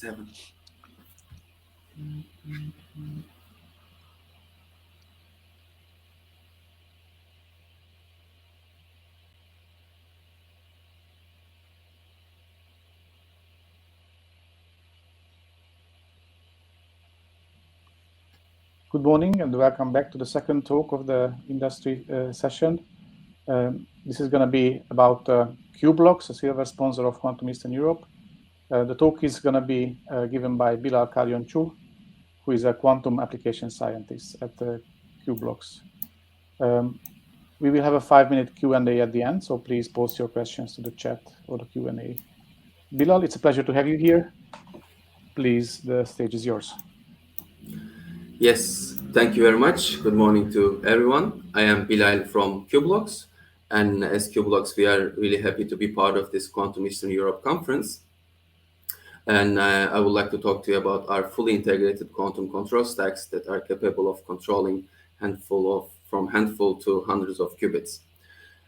7. Good morning and welcome back to the second talk of the industry session. This is going to be about Qblox, a silver sponsor of Quantum Eastern Europe. The talk is going to be given by Bilal Karyoncu, who is a quantum application scientist at Qblox. We will have a 5-minute Q&A at the end, so please post your questions to the chat or the Q&A. Bilal, it's a pleasure to have you here. Please, the stage is yours. Yes, thank you very much. Good morning to everyone. I am Bilal from Qblox, and as Qblox, we are really happy to be part of this Quantum Eastern Europe conference. And I would like to talk to you about our fully integrated quantum control stacks that are capable of controlling from handful to hundreds of qubits.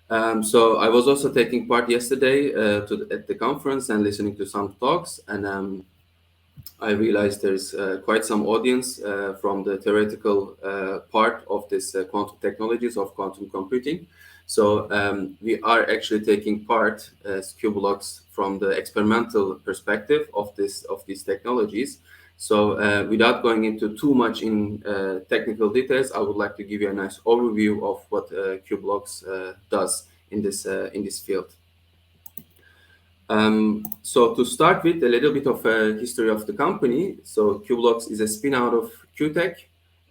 So I was also taking part yesterday at the conference and listening to some talks, and I realized there's quite some audience from the theoretical part of this quantum technologies of quantum computing. So we are actually taking part as Qblox from the experimental perspective of these technologies. So without going into too much in technical details, I would like to give you a nice overview of what Qblox does in this field. So to start with, a little bit of a history of the company. So Qblox is a spin-out of QTech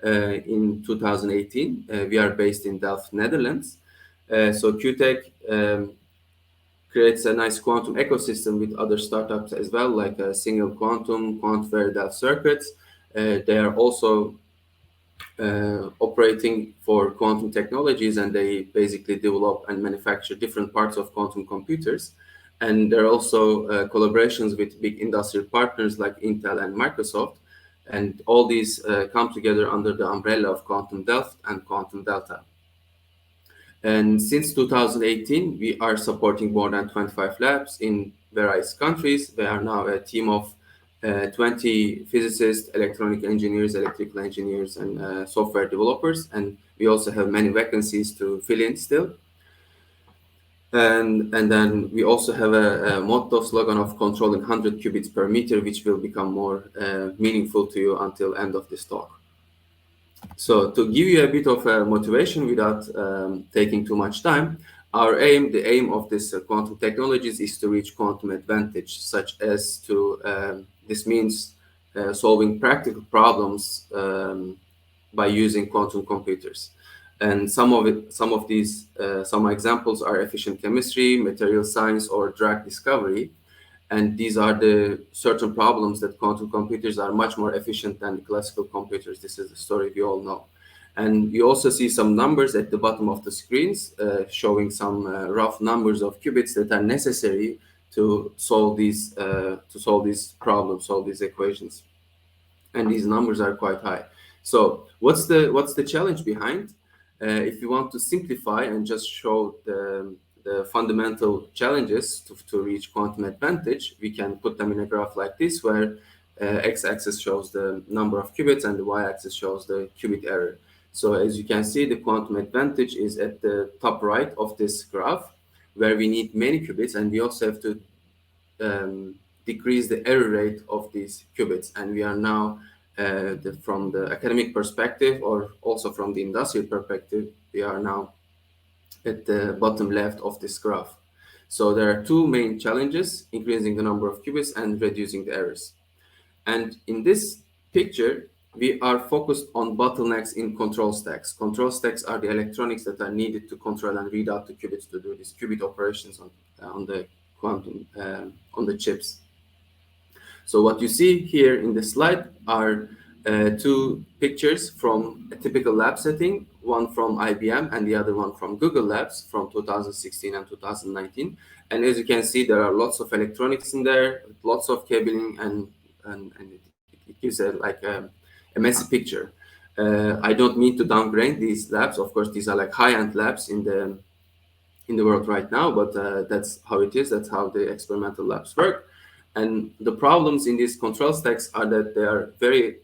in 2018. We are based in Delft, Netherlands. So QTech creates a nice quantum ecosystem with other startups as well, like Single Quantum, Quantware, Delft Circuits. They are also operating for quantum technologies, and they basically develop and manufacture different parts of quantum computers. And there are also collaborations with big industrial partners like Intel and Microsoft. And all these come together under the umbrella of Quantum Delft and Quantum Delta. And since 2018, we are supporting more than 25 labs in various countries. They are now a team of 20 physicists, electronic engineers, electrical engineers, and software developers. And we also have many vacancies to fill in still. And then we also have a motto slogan of controlling 100 qubits per meter, which will become more meaningful to you until end of this talk. So to give you a bit of motivation without taking too much time, the aim of this quantum technologies is to reach quantum advantage, such as this means solving practical problems by using quantum computers. And some examples are efficient chemistry, material science, or drug discovery. And these are the certain problems that quantum computers are much more efficient than classical computers. This is the story we all know. And you also see some numbers at the bottom of the screens showing some rough numbers of qubits that are necessary to solve these problems, solve these equations. And these numbers are quite high. So what's the challenge behind? If you want to simplify and just show the fundamental challenges to reach quantum advantage, we can put them in a graph like this, where x-axis shows the number of qubits and the y-axis shows the qubit error. So as you can see, the quantum advantage is at the top right of this graph, where we need many qubits, and we also have to decrease the error rate of these qubits. And we are now, from the academic perspective or also from the industrial perspective, we are now at the bottom left of this graph. So there are two main challenges: increasing the number of qubits and reducing the errors. And in this picture, we are focused on bottlenecks in control stacks. Control stacks are the electronics that are needed to control and read out the qubits to do these qubit operations on the quantum on the chips. So what you see here in the slide are two pictures from a typical lab setting, one from IBM and the other one from Google Labs from 2016 and 2019. And as you can see, there are lots of electronics in there, lots of cabling, and it gives a messy picture. I don't mean to downgrade these labs. Of course, these are like high-end labs in the world right now, but that's how it is. That's how the experimental labs work. And the problems in these control stacks are that they are very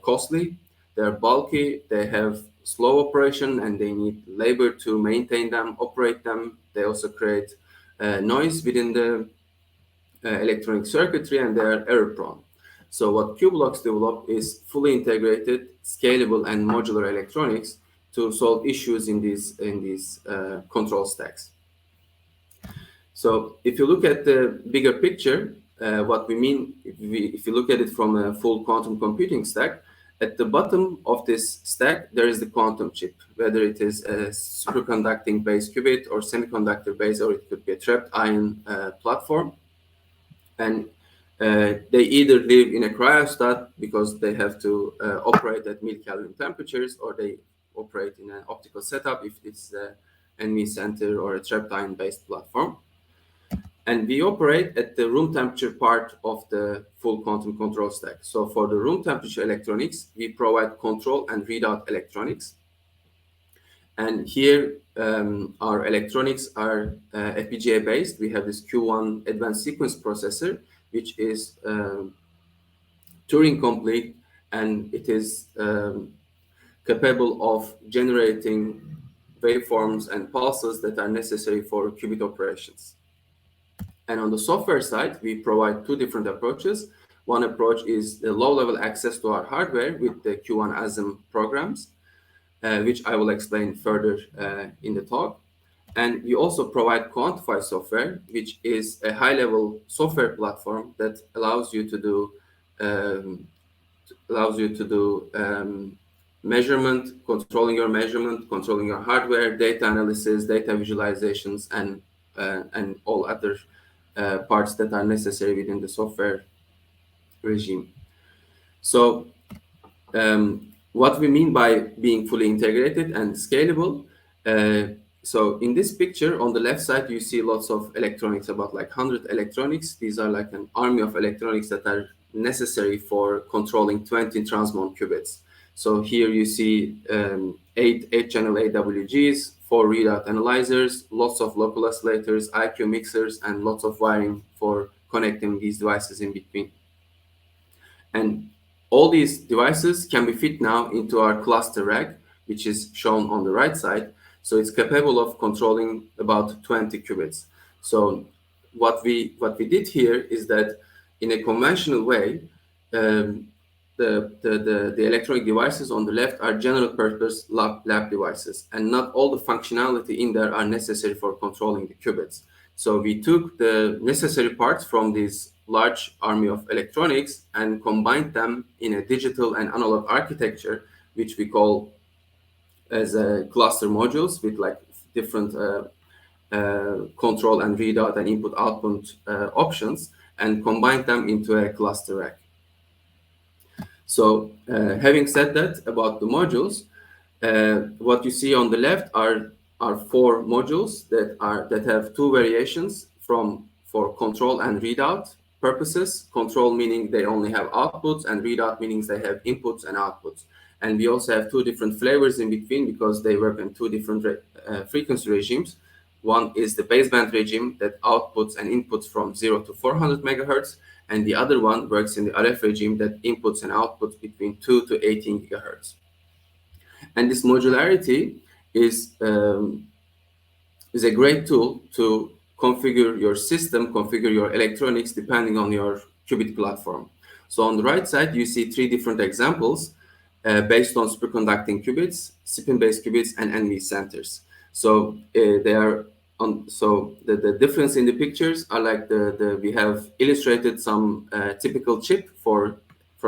costly, they're bulky, they have slow operation, and they need labor to maintain them, operate them. They also create noise within the electronic circuitry, and they are error prone. So what Qblox developed is fully integrated, scalable, and modular electronics to solve issues in these control stacks. So if you look at the bigger picture, what we mean, if you look at it from a full quantum computing stack, at the bottom of this stack, there is the quantum chip, whether it is a superconducting base qubit or semiconductor base, or it could be a trapped ion platform. And they either live in a cryostat because they have to operate at mil-Kelvin temperatures, or they operate in an optical setup if it's a NV center or a trapped ion based platform. And we operate at the room temperature part of the full quantum control stack. So for the room temperature electronics, we provide control and readout electronics. And here, our electronics are FPGA based. We have this Q1 advanced sequence processor, which is Turing complete, and it is capable of generating waveforms and pulses that are necessary for qubit operations. And on the software side, we provide two different approaches. One approach is the low-level access to our hardware with the Q1 ASM programs, which I will explain further in the talk. And we also provide Quantify software, which is a high-level software platform that allows you to do measurement, controlling your hardware, data analysis, data visualizations, and all other parts that are necessary within the software regime. So what we mean by being fully integrated and scalable. So in this picture on the left side, you see lots of electronics, about like 100 electronics. These are like an army of electronics that are necessary for controlling 20 transmon qubits. So here you see eight channel AWGs, 4 readout analyzers, lots of local oscillators, IQ mixers, and lots of wiring for connecting these devices in between. And all these devices can be fit now into our cluster rack, which is shown on the right side. So it's capable of controlling about 20 qubits. So what we did here is that in a conventional way, the electronic devices on the left are general purpose lab devices, and not all the functionality in there are necessary for controlling the qubits. So we took the necessary parts from this large army of electronics and combined them in a digital and analog architecture, which we call as cluster modules with like different control and readout and input output options, and combined them into a cluster rack. So having said that about the modules, what you see on the left are 4 modules that have 2 variations for control and readout purposes. Control meaning they only have outputs, and readout meaning they have inputs and outputs. And we also have 2 different flavors in between because they work in 2 different frequency regimes. One is the baseband regime that outputs and inputs from 0 to 400 megahertz, and the other one works in the RF regime that inputs and outputs between 2 to 18 gigahertz. And this modularity is a great tool to configure your system, configure your electronics depending on your qubit platform. So on the right side, you see 3 different examples based on superconducting qubits, spin-based qubits, and NV centers. So they are on. So the difference in the pictures are like we have illustrated some typical chip for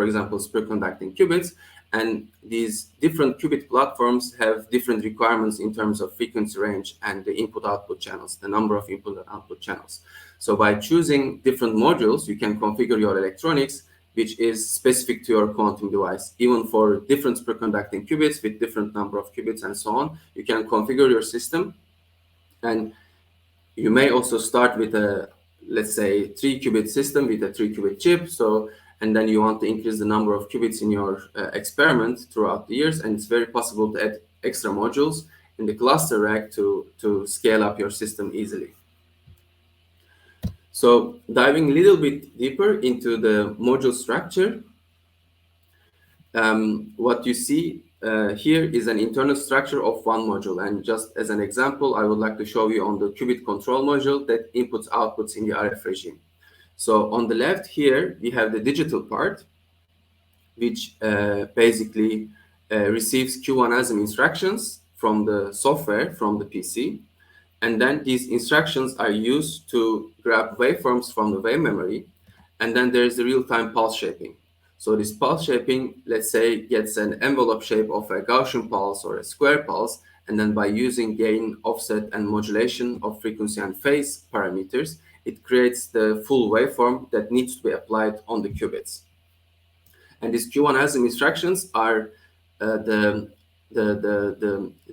example, superconducting qubits, and these different qubit platforms have different requirements in terms of frequency range and the input-output channels, the number of input and output channels. So by choosing different modules, you can configure your electronics, which is specific to your quantum device. Even for different superconducting qubits with different number of qubits and so on, you can configure your system. And you may also start with a, let's say, 3-qubit system with a 3-qubit chip. So, and then you want to increase the number of qubits in your experiment throughout the years. And it's very possible to add extra modules in the cluster rack to scale up your system easily. So diving a little bit deeper into the module structure, what you see here is an internal structure of one module. And just as an example, I would like to show you on the qubit control module that inputs outputs in the RF regime. So on the left here, we have the digital part, which basically receives Q1ASM instructions from the software, from the PC. And then these instructions are used to grab waveforms from the wave memory. And then there's the real-time pulse shaping. So this pulse shaping, let's say, gets an envelope shape of a Gaussian pulse or a square pulse. And then by using gain, offset, and modulation of frequency and phase parameters, it creates the full waveform that needs to be applied on the qubits. And these Q1ASM instructions are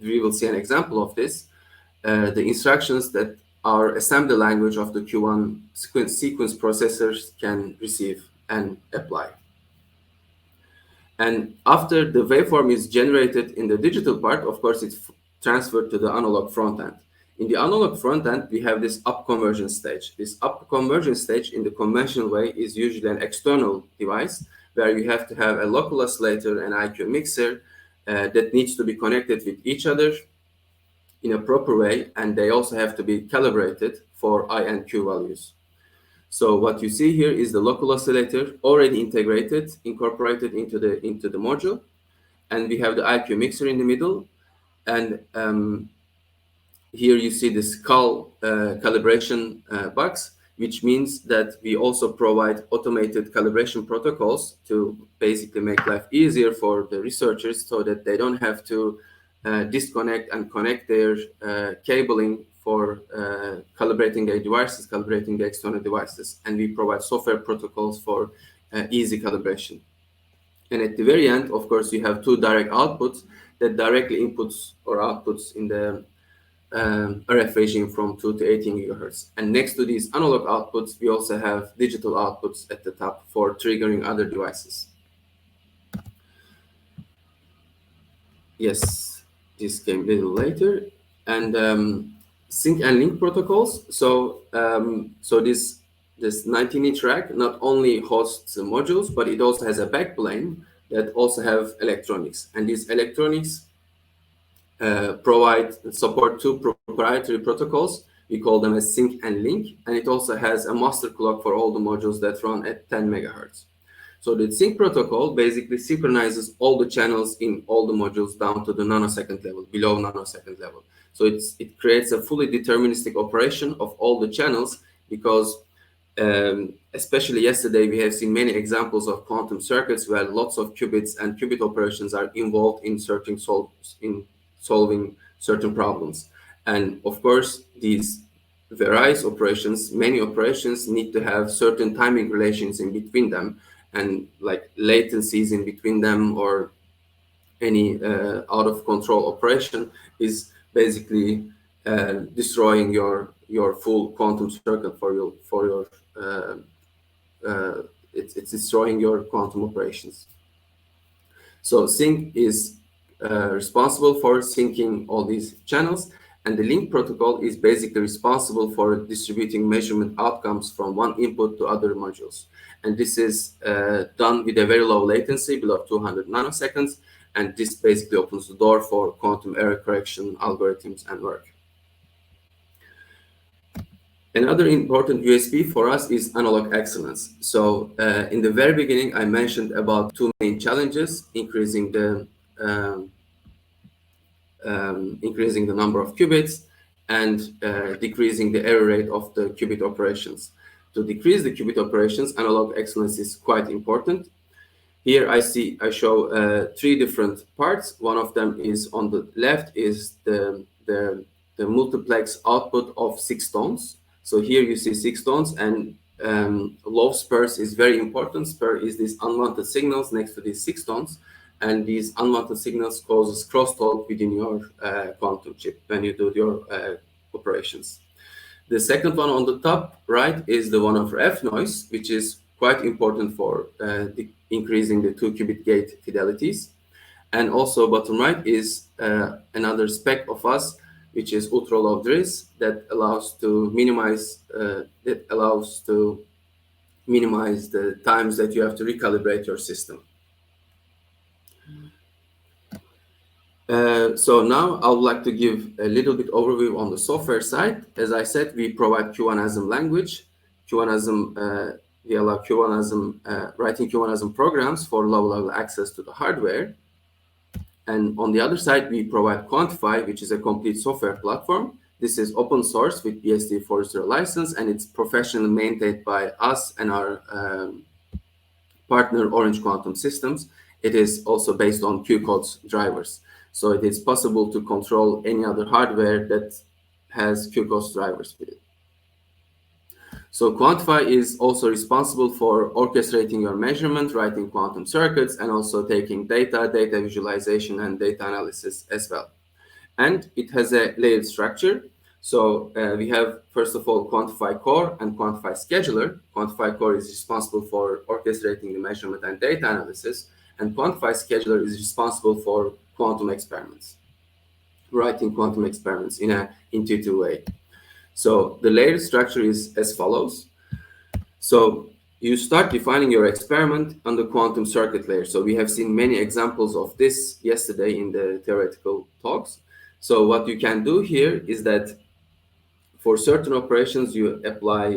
we will see an example of this, the instructions that our assembly language of the Q1 sequence processors can receive and apply. And after the waveform is generated in the digital part, of course, it's transferred to the analog front end. In the analog front end, we have this up conversion stage. This up conversion stage in the conventional way is usually an external device where you have to have a local oscillator and IQ mixer that needs to be connected with each other in a proper way, and they also have to be calibrated for I and Q values. So what you see here is the local oscillator already integrated, incorporated into the module, and we have the IQ mixer in the middle, and here you see the skull calibration box, which means that we also provide automated calibration protocols to basically make life easier for the researchers so that they don't have to disconnect and connect their cabling for calibrating their devices, calibrating the external devices. And we provide software protocols for easy calibration. And at the very end, of course, you have two direct outputs that directly inputs or outputs in the RF regime from 2 to 18 gigahertz. And next to these analog outputs, we also have digital outputs at the top for triggering other devices. Yes, this came a little later. And sync and link protocols. So this 19-inch rack not only hosts the modules, but it also has a backplane that also have electronics. And these electronics support two proprietary protocols. We call them as sync and link, and it also has a master clock for all the modules that run at 10 megahertz. So the sync protocol basically synchronizes all the channels in all the modules down to the nanosecond level, below nanosecond level. So it creates a fully deterministic operation of all the channels because especially yesterday, we have seen many examples of quantum circuits where lots of qubits and qubit operations are involved in solving certain problems. And of course, these various operations, many operations need to have certain timing relations in between them, and like latencies in between them or any out of control operation is basically destroying your full quantum circuit it's destroying your quantum operations. So sync is responsible for syncing all these channels, and the link protocol is basically responsible for distributing measurement outcomes from one input to other modules. And this is done with a very low latency, below 200 nanoseconds, and this basically opens the door for quantum error correction algorithms and work. Another important USP for us is analog excellence. So in the very beginning, I mentioned about two main challenges: increasing the number of qubits and decreasing the error rate of the qubit operations. To decrease the qubit operations, analog excellence is quite important. Here I show three different parts. One of them is on the left is the multiplex output of 6 tones. So here you see 6 tones, and low spurs is very important. Spur is these unwanted signals next to these 6 tones, and these unwanted signals causes crosstalk within your quantum chip when you do your operations. The second one on the top right is the one of F noise, which is quite important for increasing the 2-qubit gate fidelities. And also bottom right is another spec of us which is ultra low driz, that allows to minimize the times that you have to recalibrate your system. So now I would like to give a little bit overview on the software side. As I said, we provide Q1asm language. We allow writing Q1asm programs for low-level access to the hardware. And on the other side, we provide Quantify, which is a complete software platform. This is open source with BSD 4.0 license, and it's professionally maintained by us and our partner Orange Quantum Systems. It is also based on Qcode's drivers. So it is possible to control any other hardware that has Qcode's drivers with it. So Quantify is also responsible for orchestrating your measurement, writing quantum circuits, and also taking data visualization, and data analysis as well. And it has a layered structure. So we have, first of all, Quantify Core and Quantify Scheduler. Quantify Core is responsible for orchestrating the measurement and data analysis, and Quantify Scheduler is responsible for quantum experiments, writing quantum experiments in an intuitive way. So the layered structure is as follows. So you start defining your experiment on the quantum circuit layer. So we have seen many examples of this yesterday in the theoretical talks. So what you can do here is that for certain operations, you apply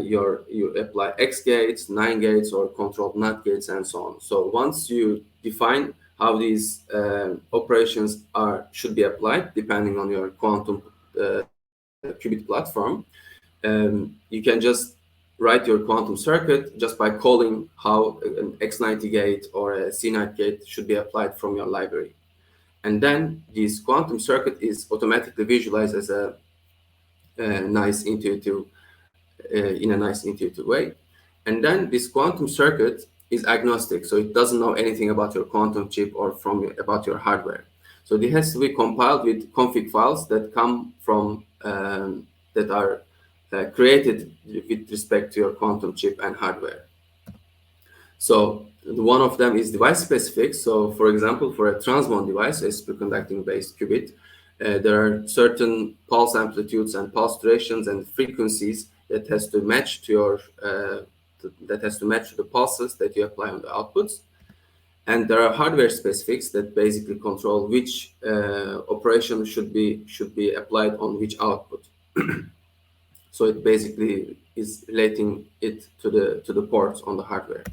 X gates, 9 gates, or controlled NOT gates, and so on. So once you define how these operations should be applied, depending on your quantum qubit platform, you can just write your quantum circuit just by calling how an X90 gate or a C90 gate should be applied from your library. And then this quantum circuit is automatically visualized as a nice intuitive way. And then this quantum circuit is agnostic, so it doesn't know anything about your quantum chip or about your hardware. So it has to be compiled with config files that come from that are created with respect to your quantum chip and hardware. So one of them is device specific. So for example, for a transmon device, a superconducting based qubit, there are certain pulse amplitudes and pulse durations and frequencies that has to match to the pulses that you apply on the outputs. And there are hardware specifics that basically control which operation should be applied on which output. So it basically is relating it to the ports on the hardware.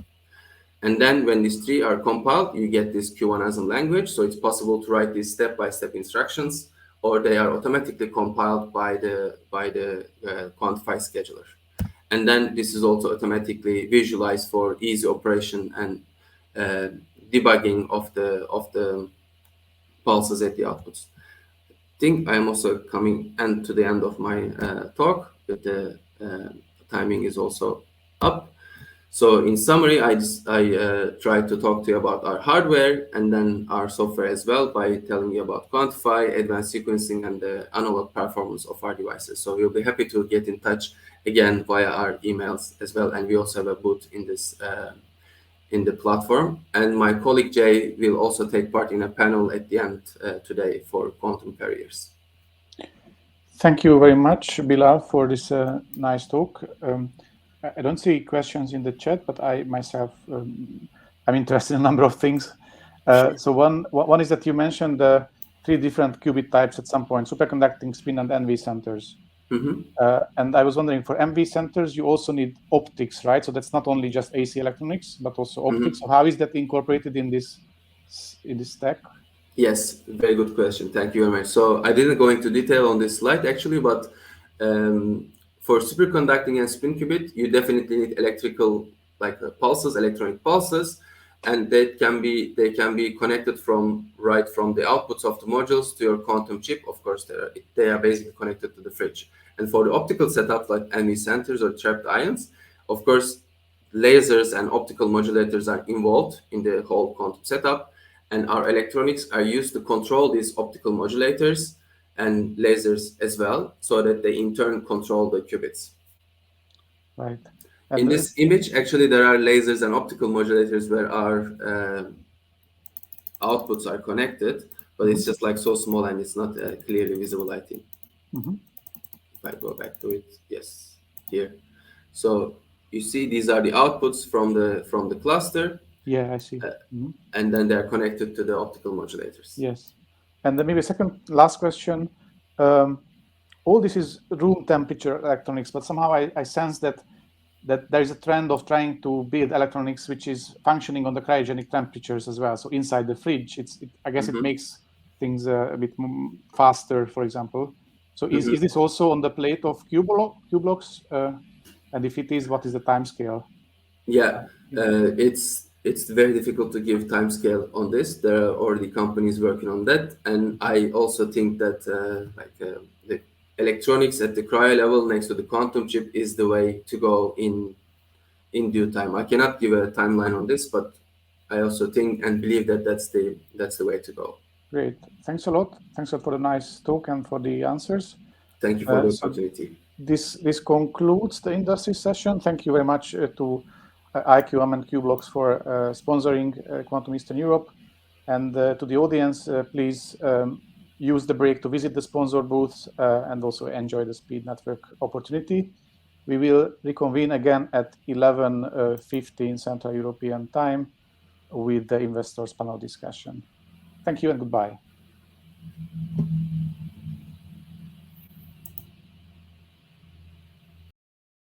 And then when these three are compiled, you get this Q1asm language. So it's possible to write these step-by-step instructions, or they are automatically compiled by the Quantify scheduler. And then this is also automatically visualized for easy operation and debugging of the pulses at the outputs. I think I'm also coming to the end of my talk, but the timing is also up. So in summary, I tried to talk to you about our hardware and then our software as well by telling you about Quantify, advanced sequencing, and the analog performance of our devices. So we'll be happy to get in touch again via our emails as well. And we also have a booth in this in the platform. And my colleague Jay will also take part in a panel at the end today for quantum carriers. Thank you very much, Bilal, for this nice talk. I don't see questions in the chat, but I myself, I'm interested in a number of things. So one is that you mentioned 3 different qubit types at some point: superconducting, spin, and NV centers. And I was wondering, for MV centers, you also need optics, right? So that's not only just AC electronics, but also optics. So how is that incorporated in this stack? Yes, very good question. Thank you very much. So I didn't go into detail on this slide actually, but for superconducting and spin qubit, you definitely need electrical, like pulses, electronic pulses, and they can be connected right from the outputs of the modules to your quantum chip. Of course, they are basically connected to the fridge. And for the optical setup, like NV centers or trapped ions, of course, lasers and optical modulators are involved in the whole quantum setup, and our electronics are used to control these optical modulators and lasers as well, so that they in turn control the qubits. Right. In this image, actually, there are lasers and optical modulators where our outputs are connected, but it's just like so small and it's not clearly visible, I think. Mhm. If I go back to it, yes, here. So you see these are the outputs from the cluster, Yeah, I see. uh, Mhm. and then they're connected to the optical modulators. Yes. And then maybe a second last question. Um, all this is room temperature electronics, but somehow I sense that there is a trend of trying to build electronics which is functioning on the cryogenic temperatures as well. So inside the fridge, I guess it Hmm. makes things a bit faster, for example. So is Hmm. this also on the plate of Qblox? And if it is, what is the time scale Yeah, in that? it's very difficult to give timescale on this. There are already companies working on that, and Mhm. I also think that the electronics at the cryo level next to the quantum chip is the way to go in due time. I cannot give a timeline on this, but I also think and believe that that's the way to go. Great. Thanks a lot. Thanks a lot for the nice talk and for the answers. Thank you for the So opportunity. this concludes the industry session. Thank you very much to IQM and Qblox for sponsoring Quantum Eastern Europe. And to the audience, please use the break to visit the sponsor booths and also enjoy the speed network opportunity. We will reconvene again at 11:15 Central European time with the investors panel discussion. Thank you and goodbye.